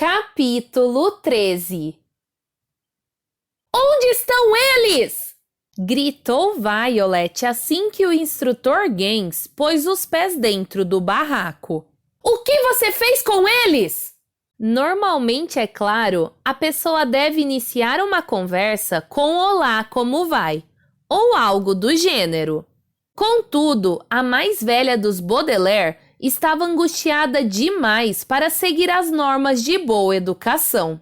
Capítulo 13. Onde estão eles? Gritou Violet assim que o instrutor Gens pôs os pés dentro do barraco. O que você fez com eles? Normalmente, é claro, a pessoa deve iniciar uma conversa com olá, como vai? Ou algo do gênero. Contudo, a mais velha dos Baudelaire estava angustiada demais para seguir as normas de boa educação.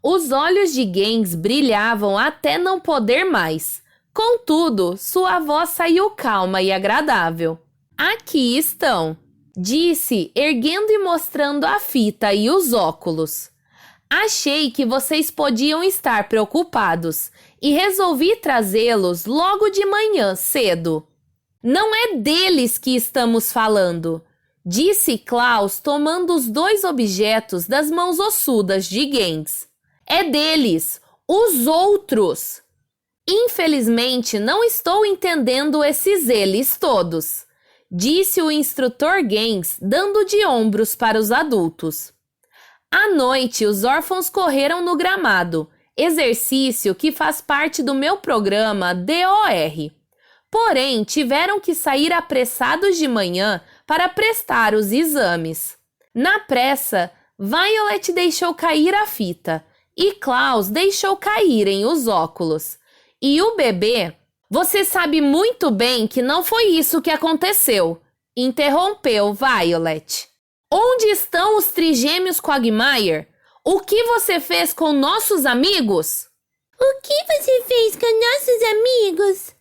Os olhos de Gens brilhavam até não poder mais. Contudo, sua voz saiu calma e agradável. Aqui estão, disse, erguendo e mostrando a fita e os óculos. Achei que vocês podiam estar preocupados e resolvi trazê-los logo de manhã cedo. Não é deles que estamos falando, disse Klaus, tomando os dois objetos das mãos ossudas de Gens. É deles, os outros. Infelizmente, não estou entendendo esses eles todos, disse o instrutor Gens, dando de ombros para os adultos. À noite, os órfãos correram no gramado, exercício que faz parte do meu programa DOR. Porém, tiveram que sair apressados de manhã para prestar os exames. Na pressa, Violet deixou cair a fita e Klaus deixou caírem os óculos. E o bebê... Você sabe muito bem que não foi isso que aconteceu, interrompeu Violet. Onde estão os trigêmeos Quagmire? O que você fez com nossos amigos? O que você fez com nossos amigos?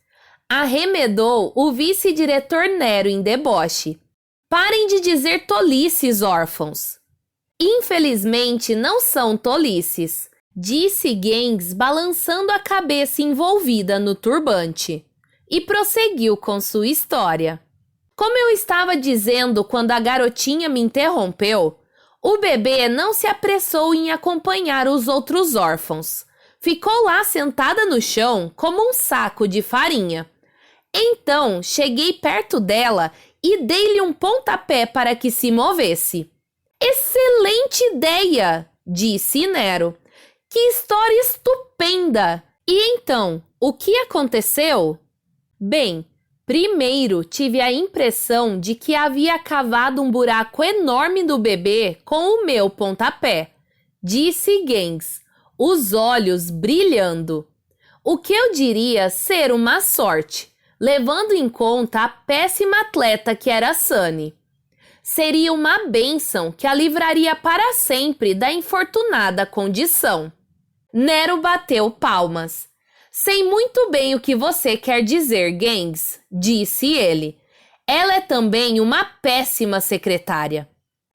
Arremedou o vice-diretor Nero em deboche. Parem de dizer tolices, órfãos. Infelizmente, não são tolices, disse Gens, balançando a cabeça envolvida no turbante. E prosseguiu com sua história. Como eu estava dizendo quando a garotinha me interrompeu, o bebê não se apressou em acompanhar os outros órfãos. Ficou lá sentada no chão como um saco de farinha. Então, cheguei perto dela e dei-lhe um pontapé para que se movesse. Excelente ideia, disse Nero. Que história estupenda! E então, o que aconteceu? Bem, primeiro tive a impressão de que havia cavado um buraco enorme do bebê com o meu pontapé, disse Gens, os olhos brilhando. O que eu diria ser uma sorte, levando em conta a péssima atleta que era Sunny. Seria uma bênção que a livraria para sempre da infortunada condição. Nero bateu palmas. Sei muito bem o que você quer dizer, Gens, disse ele. Ela é também uma péssima secretária.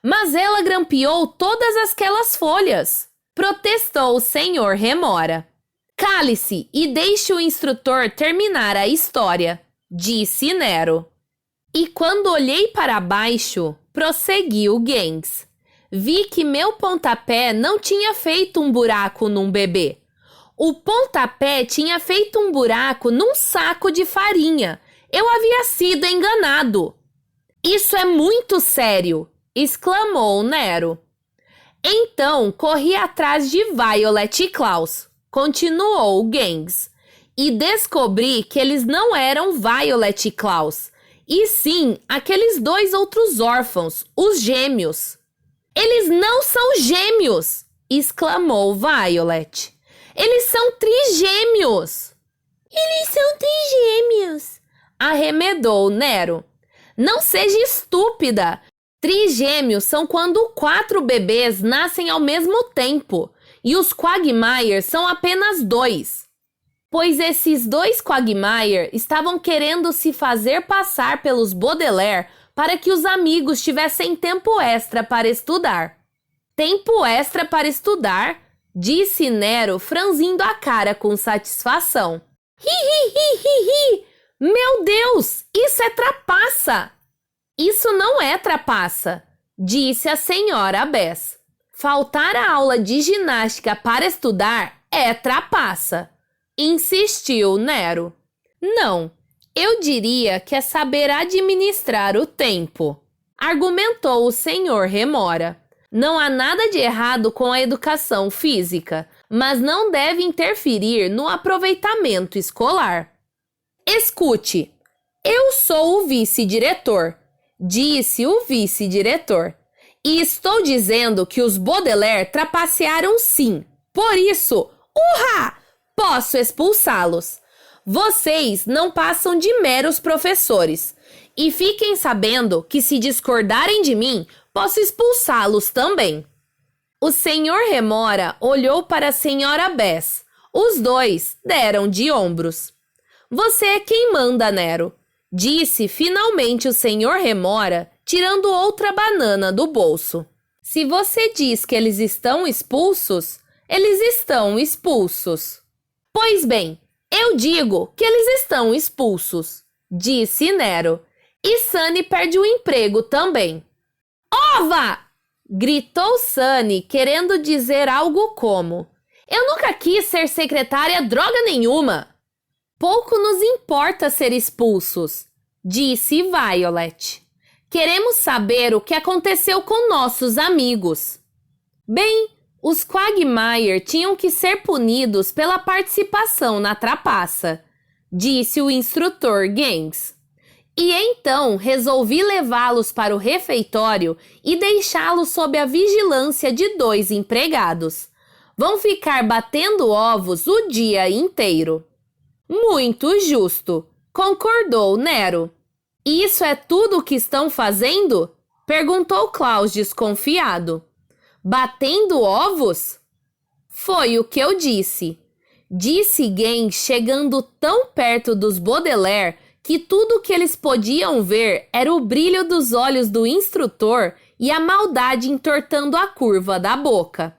Mas ela grampeou todas aquelas folhas, protestou o senhor Remora. Cale-se e deixe o instrutor terminar a história, disse Nero. E quando olhei para baixo, prosseguiu Gens. Vi que meu pontapé não tinha feito um buraco num bebê. O pontapé tinha feito um buraco num saco de farinha. Eu havia sido enganado. Isso é muito sério, exclamou Nero. Então, corri atrás de Violet e Klaus, continuou Gens, e descobri que eles não eram Violet e Klaus, e sim aqueles dois outros órfãos, os gêmeos. Eles não são gêmeos, exclamou Violet. Eles são trigêmeos. Eles são trigêmeos, arremedou Nero. Não seja estúpida. Trigêmeos são quando 4 bebês nascem ao mesmo tempo, e os Quagmire são apenas 2. Pois esses 2 Quagmire estavam querendo se fazer passar pelos Baudelaire para que os amigos tivessem tempo extra para estudar. Tempo extra para estudar? Disse Nero, franzindo a cara com satisfação. Hi! Meu Deus, isso é trapaça! Isso não é trapaça, disse a senhora Bess. Faltar a aula de ginástica para estudar é trapaça, insistiu Nero. Não, eu diria que é saber administrar o tempo, argumentou o senhor Remora. Não há nada de errado com a educação física, mas não deve interferir no aproveitamento escolar. Escute, eu sou o vice-diretor, disse o vice-diretor, e estou dizendo que os Baudelaire trapacearam sim. Por isso, urra! Posso expulsá-los. Vocês não passam de meros professores. E fiquem sabendo que se discordarem de mim, posso expulsá-los também. O senhor Remora olhou para a senhora Bess. Os dois deram de ombros. Você é quem manda, Nero, disse finalmente o senhor Remora, tirando outra banana do bolso. Se você diz que eles estão expulsos, eles estão expulsos. Pois bem, eu digo que eles estão expulsos, disse Nero. E Sunny perde o emprego também. Ova! Gritou Sunny, querendo dizer algo como: eu nunca quis ser secretária droga nenhuma. Pouco nos importa ser expulsos, disse Violet. Queremos saber o que aconteceu com nossos amigos. Bem, os Quagmire tinham que ser punidos pela participação na trapaça, disse o instrutor Gangs. E então resolvi levá-los para o refeitório e deixá-los sob a vigilância de 2 empregados. Vão ficar batendo ovos o dia inteiro. Muito justo, concordou Nero. Isso é tudo o que estão fazendo? Perguntou Klaus desconfiado. Batendo ovos? Foi o que eu disse. Disse Gengs chegando tão perto dos Baudelaire que tudo o que eles podiam ver era o brilho dos olhos do instrutor e a maldade entortando a curva da boca.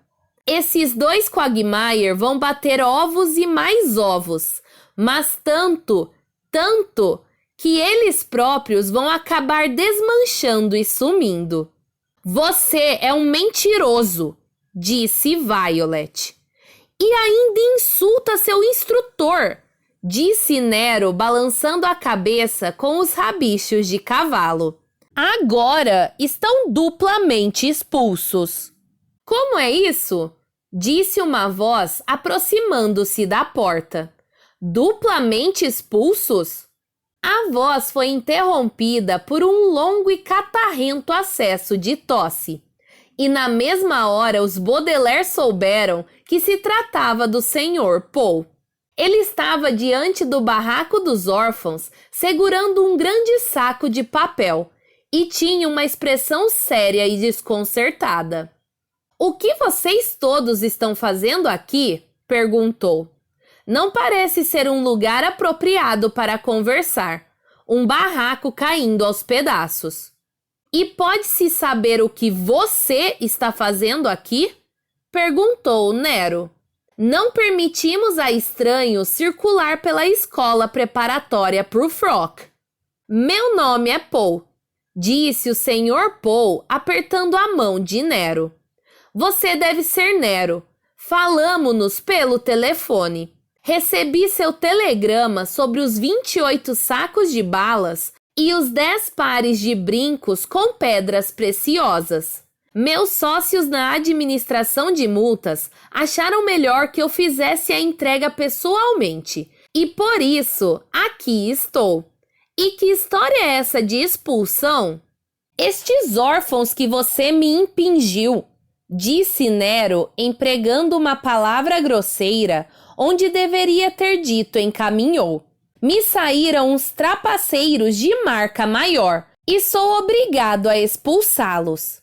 Esses 2 Quagmire vão bater ovos e mais ovos, mas tanto, que eles próprios vão acabar desmanchando e sumindo. Você é um mentiroso, disse Violet. E ainda insulta seu instrutor, disse Nero, balançando a cabeça com os rabichos de cavalo. Agora estão duplamente expulsos. Como é isso? Disse uma voz aproximando-se da porta. Duplamente expulsos? A voz foi interrompida por um longo e catarrento acesso de tosse. E na mesma hora os Baudelaire souberam que se tratava do Sr. Paul. Ele estava diante do barraco dos órfãos, segurando um grande saco de papel, e tinha uma expressão séria e desconcertada. O que vocês todos estão fazendo aqui? Perguntou. Não parece ser um lugar apropriado para conversar. Um barraco caindo aos pedaços. E pode-se saber o que você está fazendo aqui? Perguntou Nero. Não permitimos a estranhos circular pela escola preparatória para o Frock. Meu nome é Paul, disse o Sr. Paul, apertando a mão de Nero. Você deve ser Nero. Falamo-nos pelo telefone. Recebi seu telegrama sobre os 28 sacos de balas e os 10 pares de brincos com pedras preciosas. Meus sócios na administração de multas acharam melhor que eu fizesse a entrega pessoalmente. E por isso, aqui estou. E que história é essa de expulsão? Estes órfãos que você me impingiu, disse Nero, empregando uma palavra grosseira, onde deveria ter dito encaminhou. Me saíram uns trapaceiros de marca maior e sou obrigado a expulsá-los.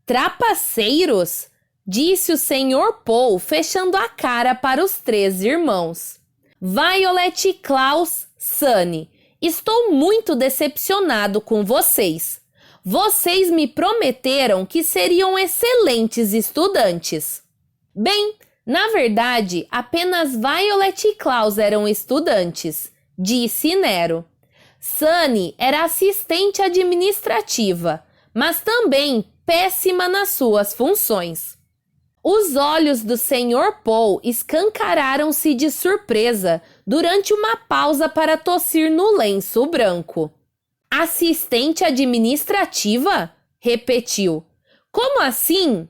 Trapaceiros? Disse o Sr. Paul, fechando a cara para os 3 irmãos. Violet, Klaus, Sunny, estou muito decepcionado com vocês. Vocês me prometeram que seriam excelentes estudantes. Bem, na verdade, apenas Violet e Klaus eram estudantes, disse Nero. Sunny era assistente administrativa, mas também péssima nas suas funções. Os olhos do Sr. Paul escancararam-se de surpresa durante uma pausa para tossir no lenço branco. Assistente administrativa? Repetiu. Como assim?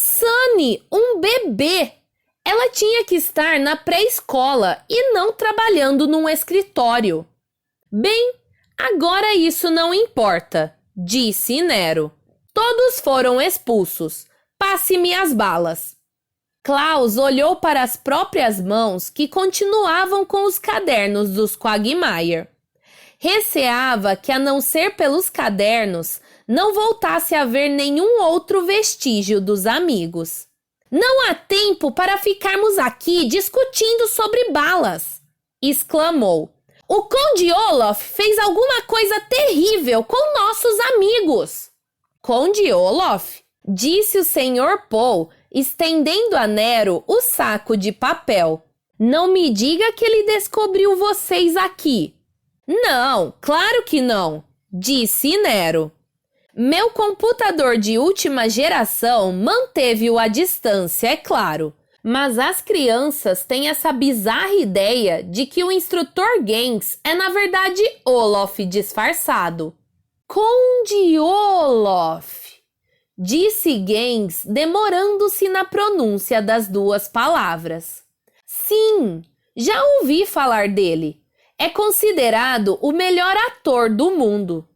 Sunny, um bebê! Ela tinha que estar na pré-escola e não trabalhando num escritório. Bem, agora isso não importa, disse Nero. Todos foram expulsos. Passe-me as balas. Klaus olhou para as próprias mãos que continuavam com os cadernos dos Quagmire. Receava que, a não ser pelos cadernos, não voltasse a ver nenhum outro vestígio dos amigos. Não há tempo para ficarmos aqui discutindo sobre balas, exclamou. O Conde Olaf fez alguma coisa terrível com nossos amigos. Conde Olaf? Disse o Sr. Paul, estendendo a Nero o saco de papel. Não me diga que ele descobriu vocês aqui. Não, claro que não, disse Nero. Meu computador de última geração manteve-o à distância, é claro. Mas as crianças têm essa bizarra ideia de que o instrutor Gens é, na verdade, Olaf disfarçado. Conde Olaf, disse Gens, demorando-se na pronúncia das duas palavras. Sim, já ouvi falar dele. É considerado o melhor ator do mundo.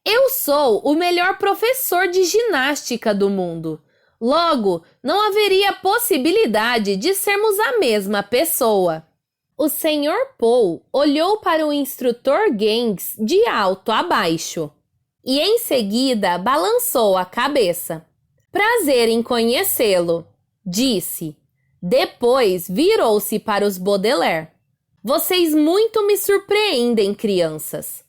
Eu sou o melhor professor de ginástica do mundo. Logo, não haveria possibilidade de sermos a mesma pessoa. O Sr. Paul olhou para o instrutor Gens de alto a baixo e em seguida balançou a cabeça. Prazer em conhecê-lo, disse. Depois virou-se para os Baudelaire. Vocês muito me surpreendem, crianças.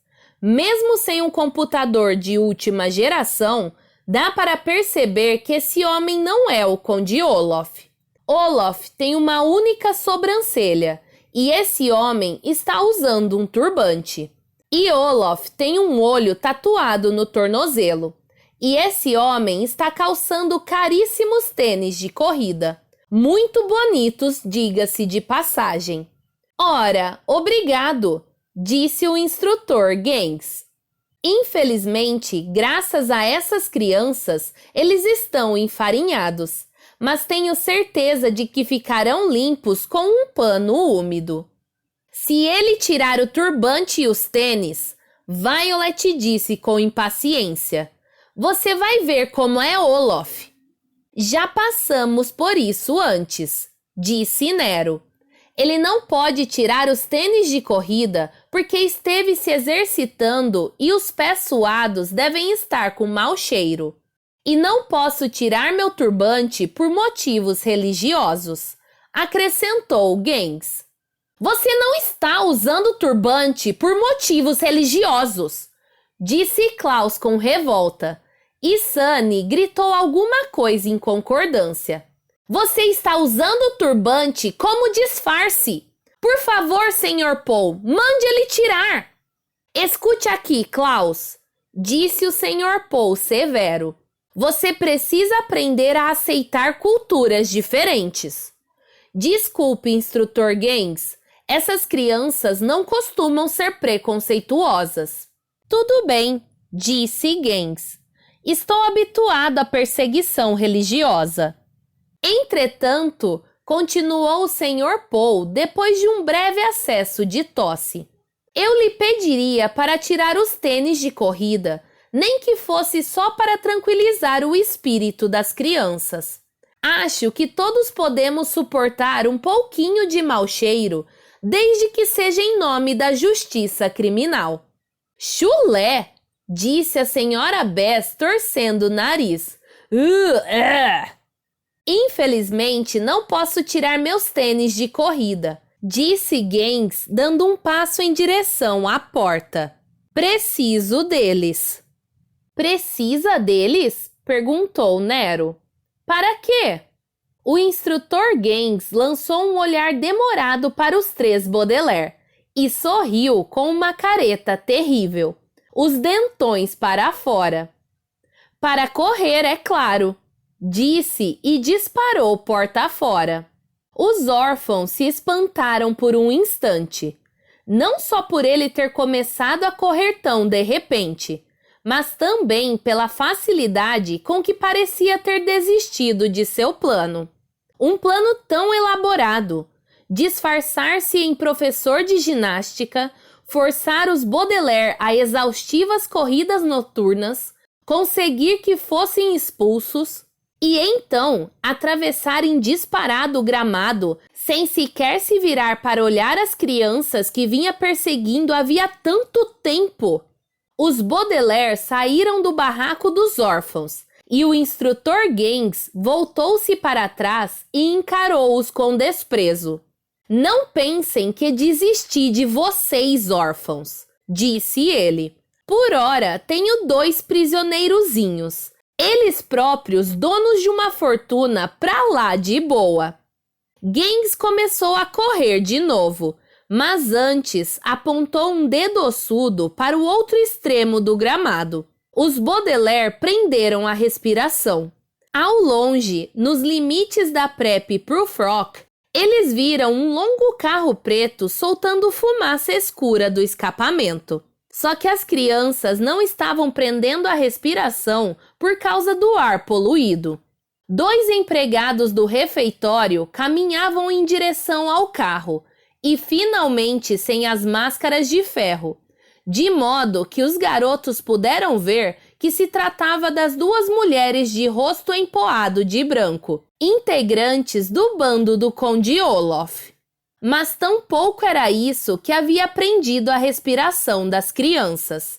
Mesmo sem um computador de última geração, dá para perceber que esse homem não é o Conde Olaf. Olaf tem uma única sobrancelha e esse homem está usando um turbante. E Olaf tem um olho tatuado no tornozelo. E esse homem está calçando caríssimos tênis de corrida. Muito bonitos, diga-se de passagem. Ora, obrigado, disse o instrutor Gens. Infelizmente, graças a essas crianças, eles estão enfarinhados, mas tenho certeza de que ficarão limpos com um pano úmido. Se ele tirar o turbante e os tênis, Violet disse com impaciência, você vai ver como é Olaf. Já passamos por isso antes, disse Nero. Ele não pode tirar os tênis de corrida porque esteve se exercitando e os pés suados devem estar com mau cheiro. E não posso tirar meu turbante por motivos religiosos, acrescentou Gens. Você não está usando turbante por motivos religiosos, disse Klaus com revolta. E Sunny gritou alguma coisa em concordância. Você está usando o turbante como disfarce. Por favor, Sr. Paul, mande ele tirar. Escute aqui, Klaus, disse o Sr. Paul severo. Você precisa aprender a aceitar culturas diferentes. Desculpe, instrutor Gens, essas crianças não costumam ser preconceituosas. Tudo bem, disse Gens. Estou habituado à perseguição religiosa. Entretanto, continuou o Sr. Paul depois de um breve acesso de tosse. Eu lhe pediria para tirar os tênis de corrida, nem que fosse só para tranquilizar o espírito das crianças. Acho que todos podemos suportar um pouquinho de mau cheiro, desde que seja em nome da justiça criminal. Chulé! Disse a senhora Bess torcendo o nariz. Infelizmente, não posso tirar meus tênis de corrida, disse Gens, dando um passo em direção à porta. Preciso deles. Precisa deles? Perguntou Nero. Para quê? O instrutor Gens lançou um olhar demorado para os três Baudelaire e sorriu com uma careta terrível, os dentões para fora. Para correr, é claro, disse e disparou porta fora. Os órfãos se espantaram por um instante, não só por ele ter começado a correr tão de repente, mas também pela facilidade com que parecia ter desistido de seu plano. Um plano tão elaborado: disfarçar-se em professor de ginástica, forçar os Baudelaire a exaustivas corridas noturnas, conseguir que fossem expulsos e então atravessarem disparado o gramado sem sequer se virar para olhar as crianças que vinha perseguindo havia tanto tempo. Os Baudelaire saíram do barraco dos órfãos e o instrutor Gangs voltou-se para trás e encarou-os com desprezo. Não pensem que desisti de vocês, órfãos, disse ele. Por ora, tenho 2 prisioneirozinhos. Eles próprios, donos de uma fortuna pra lá de boa. Gangs começou a correr de novo, mas antes apontou um dedo ossudo para o outro extremo do gramado. Os Baudelaire prenderam a respiração. Ao longe, nos limites da Prep Prufrock, eles viram um longo carro preto soltando fumaça escura do escapamento. Só que as crianças não estavam prendendo a respiração por causa do ar poluído. 2 empregados do refeitório caminhavam em direção ao carro e finalmente sem as máscaras de ferro, de modo que os garotos puderam ver que se tratava das 2 mulheres de rosto empoado de branco, integrantes do bando do Conde Olaf. Mas tampouco era isso que havia prendido a respiração das crianças,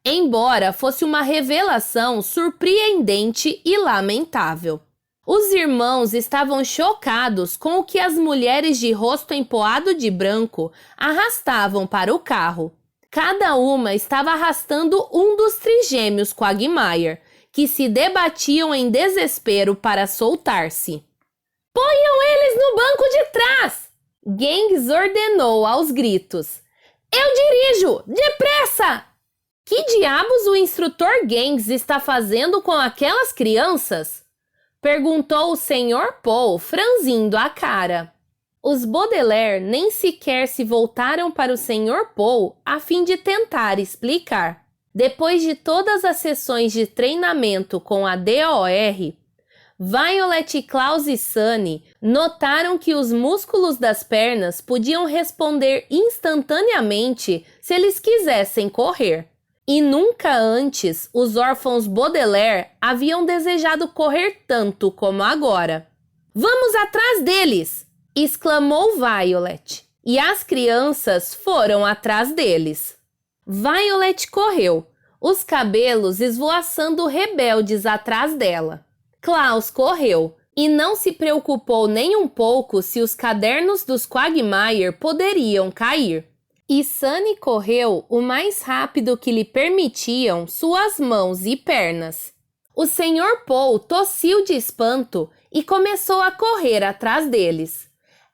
embora fosse uma revelação surpreendente e lamentável. Os irmãos estavam chocados com o que as mulheres de rosto empoado de branco arrastavam para o carro. Cada uma estava arrastando um dos trigêmeos Quagmire, que se debatiam em desespero para soltar-se. Ponham eles no banco de trás! Gangs ordenou aos gritos. Eu dirijo! Depressa! Que diabos o instrutor Gangs está fazendo com aquelas crianças? Perguntou o Sr. Paul, franzindo a cara. Os Baudelaire nem sequer se voltaram para o Sr. Paul a fim de tentar explicar. Depois de todas as sessões de treinamento com a DOR, Violet, Klaus e Sunny notaram que os músculos das pernas podiam responder instantaneamente se eles quisessem correr. E nunca antes os órfãos Baudelaire haviam desejado correr tanto como agora. Vamos atrás deles! Exclamou Violet. E as crianças foram atrás deles. Violet correu, os cabelos esvoaçando rebeldes atrás dela. Klaus correu e não se preocupou nem um pouco se os cadernos dos Quagmire poderiam cair. E Sunny correu o mais rápido que lhe permitiam suas mãos e pernas. O Sr. Paul tossiu de espanto e começou a correr atrás deles.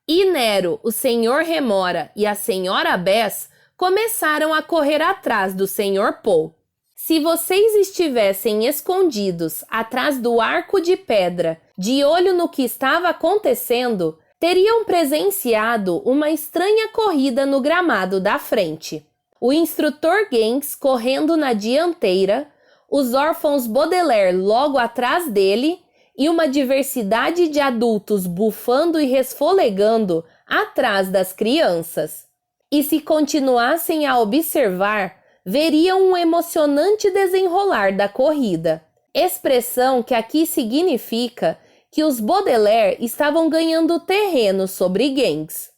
E Nero, o Sr. Remora e a Sra. Bess começaram a correr atrás do Sr. Paul. Se vocês estivessem escondidos atrás do arco de pedra, de olho no que estava acontecendo, teriam presenciado uma estranha corrida no gramado da frente. O instrutor Gangs correndo na dianteira, os órfãos Baudelaire logo atrás dele e uma diversidade de adultos bufando e resfolegando atrás das crianças. E se continuassem a observar, veriam um emocionante desenrolar da corrida, expressão que aqui significa que os Baudelaire estavam ganhando terreno sobre Gangs.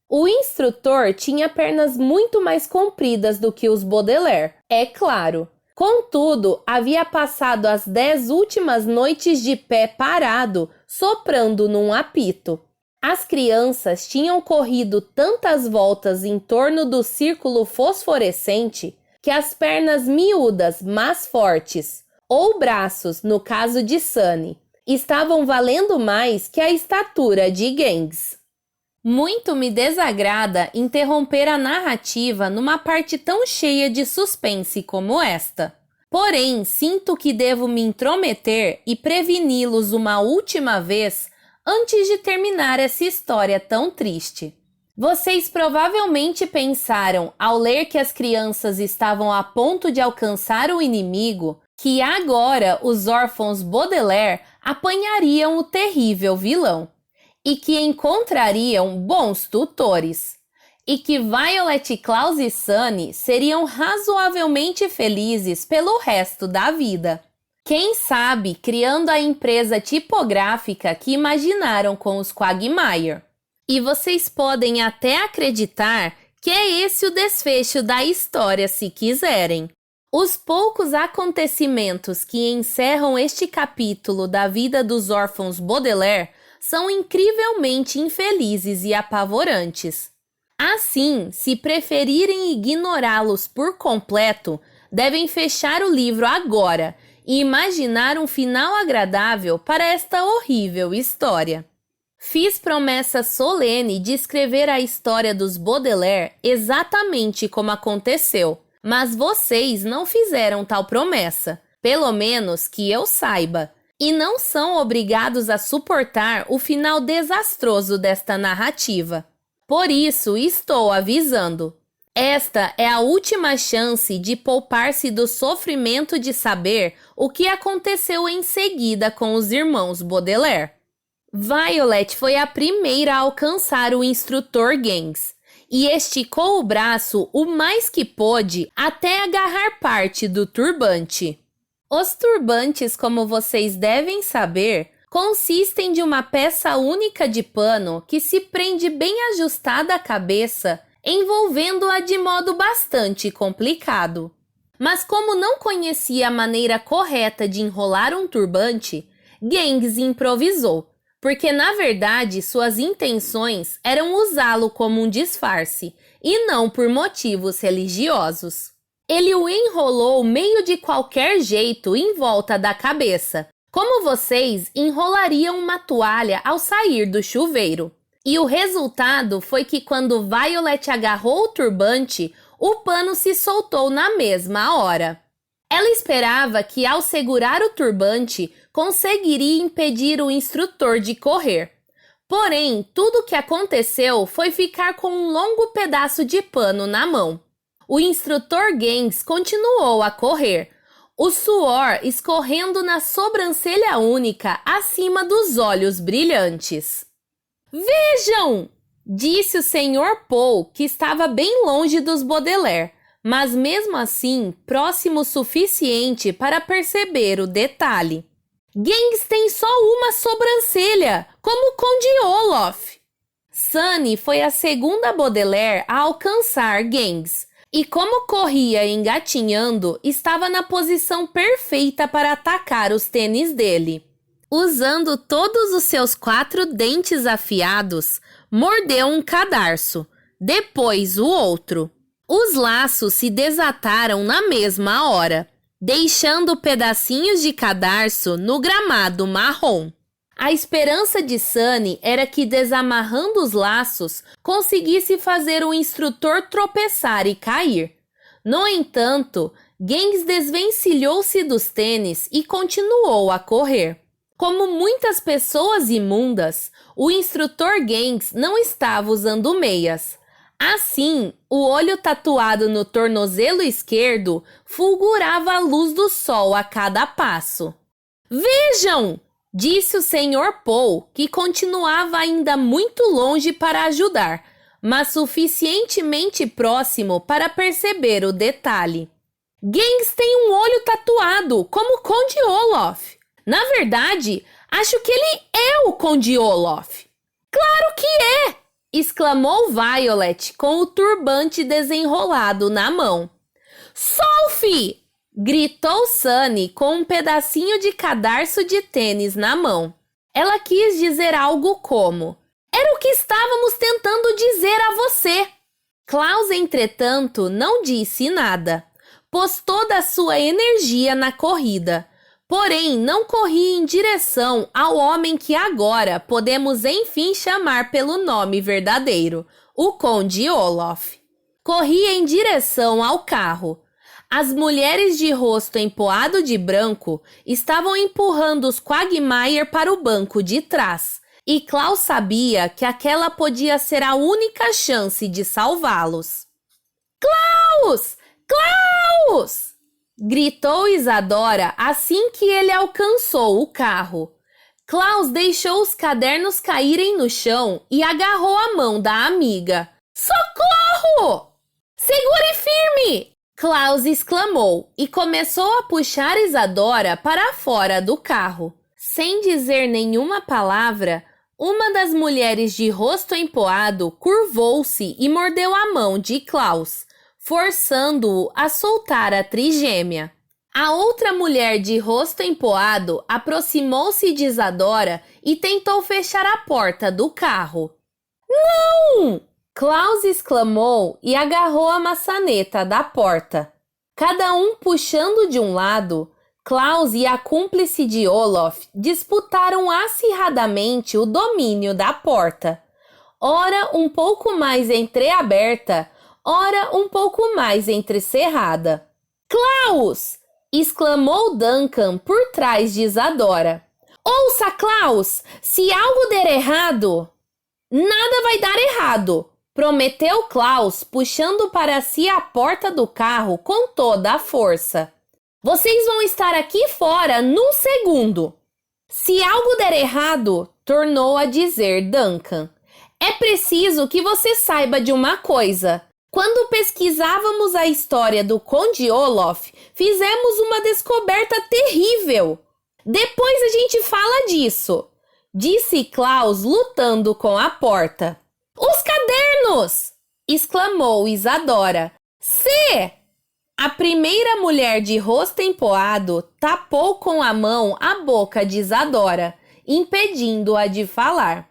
O instrutor tinha pernas muito mais compridas do que os Baudelaire, é claro. Contudo, havia passado as 10 últimas noites de pé parado, soprando num apito. As crianças tinham corrido tantas voltas em torno do círculo fosforescente que as pernas miúdas, mas fortes, ou braços, no caso de Sunny, estavam valendo mais que a estatura de Gangs. Muito me desagrada interromper a narrativa numa parte tão cheia de suspense como esta. Porém, sinto que devo me intrometer e preveni-los uma última vez antes de terminar essa história tão triste. Vocês provavelmente pensaram, ao ler que as crianças estavam a ponto de alcançar o inimigo, que agora os órfãos Baudelaire apanhariam o terrível vilão e que encontrariam bons tutores, e que Violet, Klaus e Sunny seriam razoavelmente felizes pelo resto da vida. Quem sabe criando a empresa tipográfica que imaginaram com os Quagmire. E vocês podem até acreditar que é esse o desfecho da história se quiserem. Os poucos acontecimentos que encerram este capítulo da vida dos órfãos Baudelaire são incrivelmente infelizes e apavorantes. Assim, se preferirem ignorá-los por completo, devem fechar o livro agora e imaginar um final agradável para esta horrível história. Fiz promessa solene de escrever a história dos Baudelaire exatamente como aconteceu, mas vocês não fizeram tal promessa, pelo menos que eu saiba, e não são obrigados a suportar o final desastroso desta narrativa. Por isso, estou avisando. Esta é a última chance de poupar-se do sofrimento de saber o que aconteceu em seguida com os irmãos Baudelaire. Violet foi a primeira a alcançar o instrutor Gangs e esticou o braço o mais que pôde até agarrar parte do turbante. Os turbantes, como vocês devem saber, consistem de uma peça única de pano que se prende bem ajustada à cabeça, envolvendo-a de modo bastante complicado. Mas como não conhecia a maneira correta de enrolar um turbante, Gangs improvisou, porque na verdade suas intenções eram usá-lo como um disfarce e não por motivos religiosos. Ele o enrolou meio de qualquer jeito em volta da cabeça, como vocês enrolariam uma toalha ao sair do chuveiro. E o resultado foi que quando Violet agarrou o turbante, o pano se soltou na mesma hora. Ela esperava que ao segurar o turbante, conseguiria impedir o instrutor de correr. Porém, tudo o que aconteceu foi ficar com um longo pedaço de pano na mão. O instrutor Gangs continuou a correr, o suor escorrendo na sobrancelha única acima dos olhos brilhantes. Vejam! Disse o Sr. Paul, que estava bem longe dos Baudelaire, mas mesmo assim próximo o suficiente para perceber o detalhe. Gangs tem só uma sobrancelha, como o Conde Olaf. Sunny foi a segunda Baudelaire a alcançar Gangs, e como corria engatinhando, estava na posição perfeita para atacar os tênis dele. Usando todos os seus 4 dentes afiados, mordeu um cadarço, depois o outro. Os laços se desataram na mesma hora, deixando pedacinhos de cadarço no gramado marrom. A esperança de Sunny era que, desamarrando os laços, conseguisse fazer o instrutor tropeçar e cair. No entanto, Gangs desvencilhou-se dos tênis e continuou a correr. Como muitas pessoas imundas, o instrutor Gangs não estava usando meias. Assim, o olho tatuado no tornozelo esquerdo fulgurava a luz do sol a cada passo. Vejam! Disse o Sr. Paul, que continuava ainda muito longe para ajudar, mas suficientemente próximo para perceber o detalhe. Gangs tem um olho tatuado, como o Conde Olaf. Na verdade, acho que ele é o Conde Olaf. Claro que é! Exclamou Violet com o turbante desenrolado na mão. Sophie! Gritou Sunny com um pedacinho de cadarço de tênis na mão. Ela quis dizer algo como: era o que estávamos tentando dizer a você. Klaus, entretanto, não disse nada. Pôs toda a sua energia na corrida. Porém, não corria em direção ao homem que agora podemos enfim chamar pelo nome verdadeiro, o Conde Olaf. Corria em direção ao carro. As mulheres de rosto empoado de branco estavam empurrando os Quagmire para o banco de trás, e Klaus sabia que aquela podia ser a única chance de salvá-los. Klaus! Klaus! Gritou Isadora assim que ele alcançou o carro. Klaus deixou os cadernos caírem no chão e agarrou a mão da amiga. Socorro! Segure firme! Klaus exclamou e começou a puxar Isadora para fora do carro. Sem dizer nenhuma palavra, uma das mulheres de rosto empoado curvou-se e mordeu a mão de Klaus, forçando-o a soltar a trigêmea. A outra mulher de rosto empoado aproximou-se de Isadora e tentou fechar a porta do carro. Não! Klaus exclamou e agarrou a maçaneta da porta. Cada um puxando de um lado, Klaus e a cúmplice de Olaf disputaram acirradamente o domínio da porta. Ora um pouco mais entreaberta, ora um pouco mais entrecerrada. Klaus! Exclamou Duncan por trás de Isadora. Ouça, Klaus! Se algo der errado... Nada vai dar errado! Prometeu Klaus, puxando para si a porta do carro com toda a força. Vocês vão estar aqui fora num segundo. Se algo der errado, tornou a dizer Duncan, é preciso que você saiba de uma coisa. Quando pesquisávamos a história do Conde Olaf, fizemos uma descoberta terrível. Depois a gente fala disso, disse Klaus lutando com a porta. Os cadernos! Exclamou Isadora. A primeira mulher de rosto empoado tapou com a mão a boca de Isadora, impedindo-a de falar.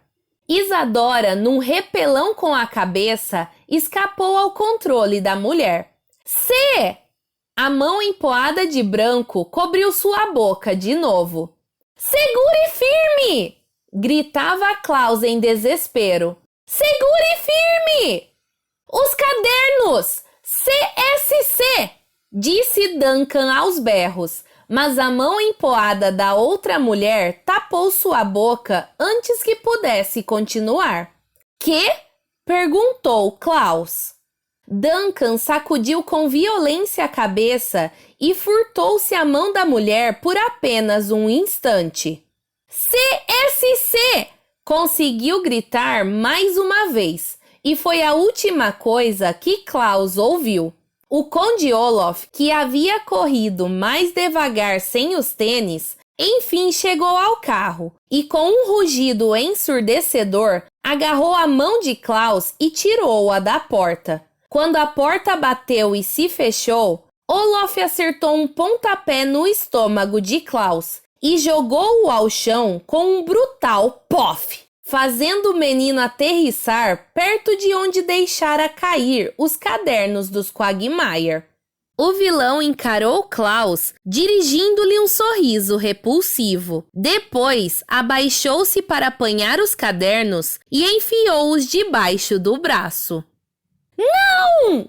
Isadora, num repelão com a cabeça, escapou ao controle da mulher. A mão empoada de branco cobriu sua boca de novo. Segure firme! Gritava Klaus em desespero. Segure firme! Os cadernos! CSC! Disse Duncan aos berros, mas a mão empoada da outra mulher tapou sua boca antes que pudesse continuar. Que? Perguntou Klaus. Duncan sacudiu com violência a cabeça e furtou-se a mão da mulher por apenas um instante. CSC! Conseguiu gritar mais uma vez, e foi a última coisa que Klaus ouviu. O Conde Olaf, que havia corrido mais devagar sem os tênis, enfim chegou ao carro e, com um rugido ensurdecedor, agarrou a mão de Klaus e tirou-a da porta. Quando a porta bateu e se fechou, Olaf acertou um pontapé no estômago de Klaus e jogou-o ao chão com um brutal pof, fazendo o menino aterrissar perto de onde deixara cair os cadernos dos Quagmire. O vilão encarou Klaus, dirigindo-lhe um sorriso repulsivo. Depois, abaixou-se para apanhar os cadernos e enfiou-os debaixo do braço. Não!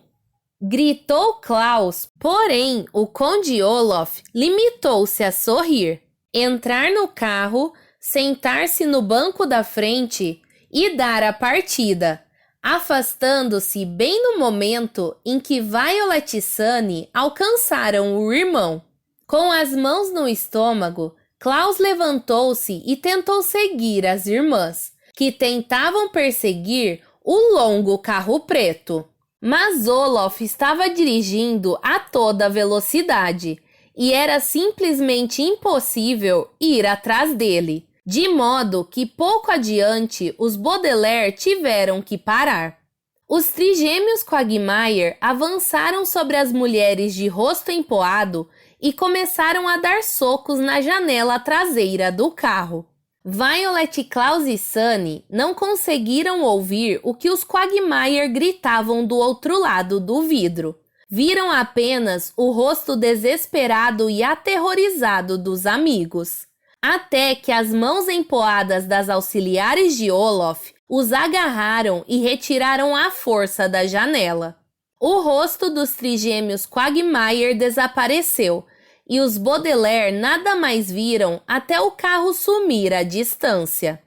Gritou Klaus, porém o Conde Olaf limitou-se a sorrir, entrar no carro, sentar-se no banco da frente e dar a partida, afastando-se bem no momento em que Violet e Sunny alcançaram o irmão. Com as mãos no estômago, Klaus levantou-se e tentou seguir as irmãs, que tentavam perseguir o longo carro preto. Mas Olaf estava dirigindo a toda velocidade e era simplesmente impossível ir atrás dele, de modo que pouco adiante os Baudelaire tiveram que parar. Os trigêmeos Quagmire avançaram sobre as mulheres de rosto empoado e começaram a dar socos na janela traseira do carro. Violet, Klaus e Sunny não conseguiram ouvir o que os Quagmire gritavam do outro lado do vidro. Viram apenas o rosto desesperado e aterrorizado dos amigos. Até que as mãos empoadas das auxiliares de Olaf os agarraram e retiraram à força da janela. O rosto dos trigêmeos Quagmire desapareceu e os Baudelaire nada mais viram até o carro sumir à distância.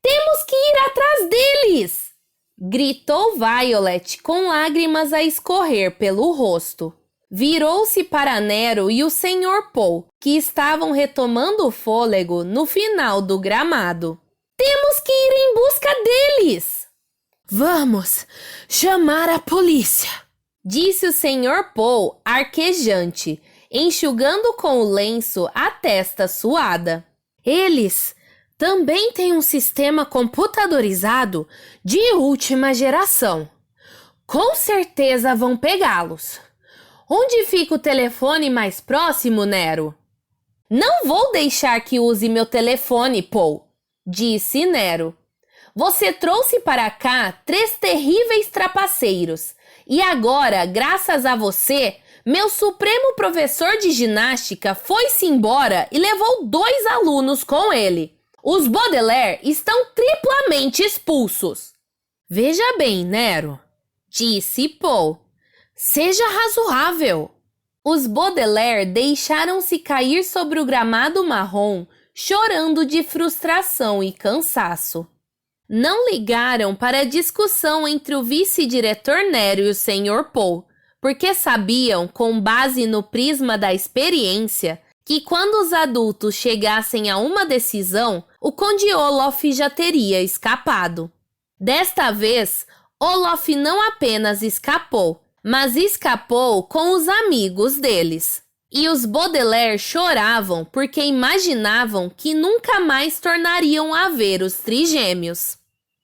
Temos que ir atrás deles! Gritou Violet com lágrimas a escorrer pelo rosto. Virou-se para Nero e o Sr. Paul, que estavam retomando o fôlego no final do gramado. Temos que ir em busca deles! Vamos chamar a polícia! Disse o Sr. Paul arquejante, enxugando com o lenço a testa suada. Eles também têm um sistema computadorizado de última geração. Com certeza vão pegá-los. Onde fica o telefone mais próximo, Nero? Não vou deixar que use meu telefone, Paul, disse Nero. Você trouxe para cá 3 terríveis trapaceiros. E agora, graças a você, meu supremo professor de ginástica foi-se embora e levou 2 alunos com ele. Os Baudelaire estão triplamente expulsos. Veja bem, Nero, disse Paul. Seja razoável. Os Baudelaire deixaram-se cair sobre o gramado marrom, chorando de frustração e cansaço. Não ligaram para a discussão entre o vice-diretor Nero e o Sr. Paul, porque sabiam, com base no prisma da experiência, que quando os adultos chegassem a uma decisão, o Conde Olaf já teria escapado. Desta vez, Olaf não apenas escapou, mas escapou com os amigos deles. E os Baudelaire choravam porque imaginavam que nunca mais tornariam a ver os trigêmeos.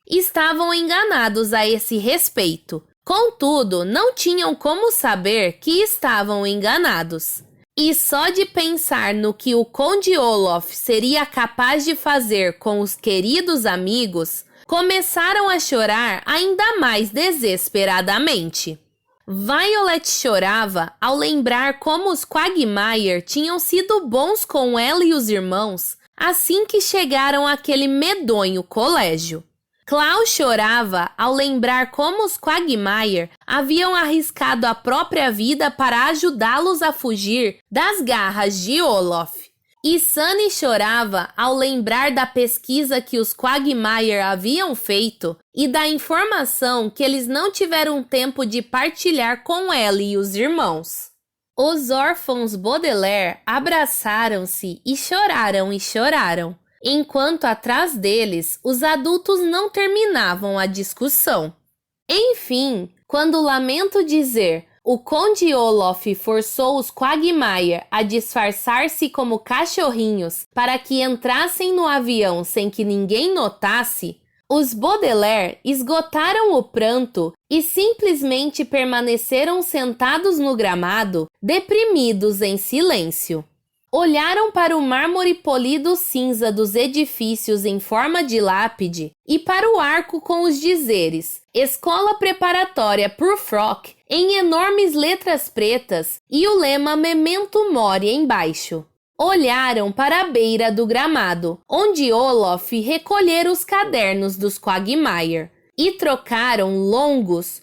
Estavam enganados a esse respeito. Contudo, não tinham como saber que estavam enganados. E só de pensar no que o Conde Olaf seria capaz de fazer com os queridos amigos, começaram a chorar ainda mais desesperadamente. Violet chorava ao lembrar como os Quagmire tinham sido bons com ela e os irmãos assim que chegaram àquele medonho colégio. Klaus chorava ao lembrar como os Quagmire haviam arriscado a própria vida para ajudá-los a fugir das garras de Olaf. E Sunny chorava ao lembrar da pesquisa que os Quagmire haviam feito e da informação que eles não tiveram tempo de partilhar com ela e os irmãos. Os órfãos Baudelaire abraçaram-se e choraram, enquanto atrás deles os adultos não terminavam a discussão. Enfim, quando lamento dizer, o Conde Olaf forçou os Quagmire a disfarçar-se como cachorrinhos para que entrassem no avião sem que ninguém notasse, os Baudelaire esgotaram o pranto e simplesmente permaneceram sentados no gramado, deprimidos em silêncio. Olharam para o mármore polido cinza dos edifícios em forma de lápide e para o arco com os dizeres Escola Preparatória Purfrock em enormes letras pretas e o lema Memento Mori embaixo. Olharam para a beira do gramado, onde Olaf recolhera os cadernos dos Quagmire, e trocaram longos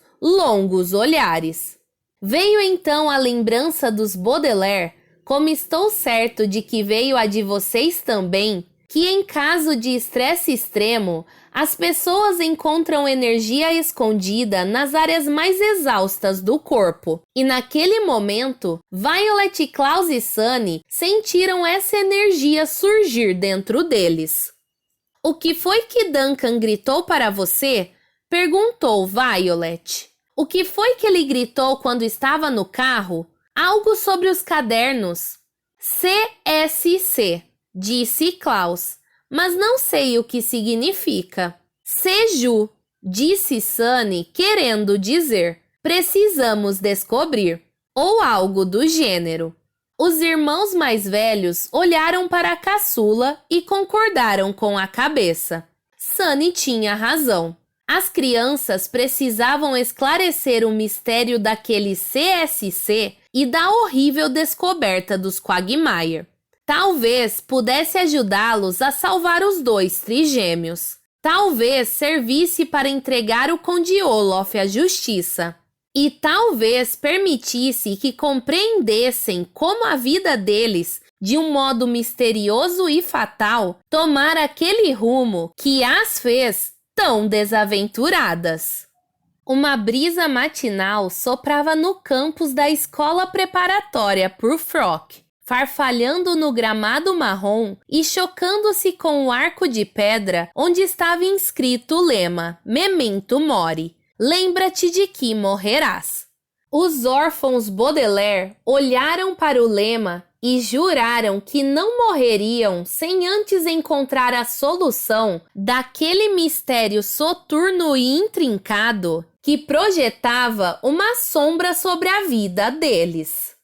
olhares. Veio então a lembrança dos Baudelaire, como estou certo de que veio a de vocês também, que em caso de estresse extremo, as pessoas encontram energia escondida nas áreas mais exaustas do corpo. E naquele momento, Violet, Klaus e Sunny sentiram essa energia surgir dentro deles. O que foi que Duncan gritou para você? Perguntou Violet. O que foi que ele gritou quando estava no carro? Algo sobre os cadernos. CSC, disse Klaus. Mas não sei o que significa. Seju, disse Sunny, querendo dizer. Precisamos descobrir. Ou algo do gênero. Os irmãos mais velhos olharam para a caçula e concordaram com a cabeça. Sunny tinha razão. As crianças precisavam esclarecer o mistério daquele CSC e da horrível descoberta dos Quagmire. Talvez pudesse ajudá-los a salvar os 2 trigêmeos. Talvez servisse para entregar o Conde Olaf à justiça. E talvez permitisse que compreendessem como a vida deles de um modo misterioso e fatal, tomar aquele rumo que as fez tão desaventuradas. Uma brisa matinal soprava no campus da escola preparatória por Frock, farfalhando no gramado marrom e chocando-se com o arco de pedra onde estava inscrito o lema Memento Mori, lembra-te de que morrerás. Os órfãos Baudelaire olharam para o lema e juraram que não morreriam sem antes encontrar a solução daquele mistério soturno e intrincado que projetava uma sombra sobre a vida deles.